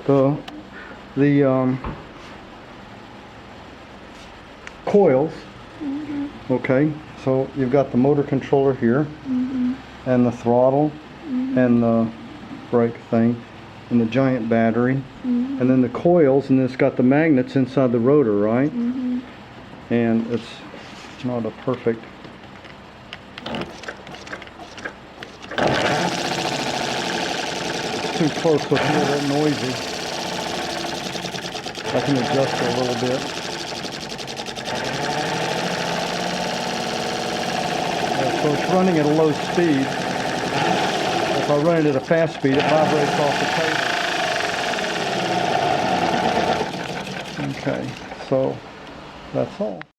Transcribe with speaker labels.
Speaker 1: the coils. Okay, so you've got the motor controller here, and the throttle, and the brake thing, and the giant battery, and then the coils, and it's got the magnets inside the rotor, right? And it's not a perfect. It's too close, so it's a little bit noisy. I can adjust it a little bit. So it's running at a low speed. If I run it at a fast speed, it vibrates off the table. Okay, so that's all.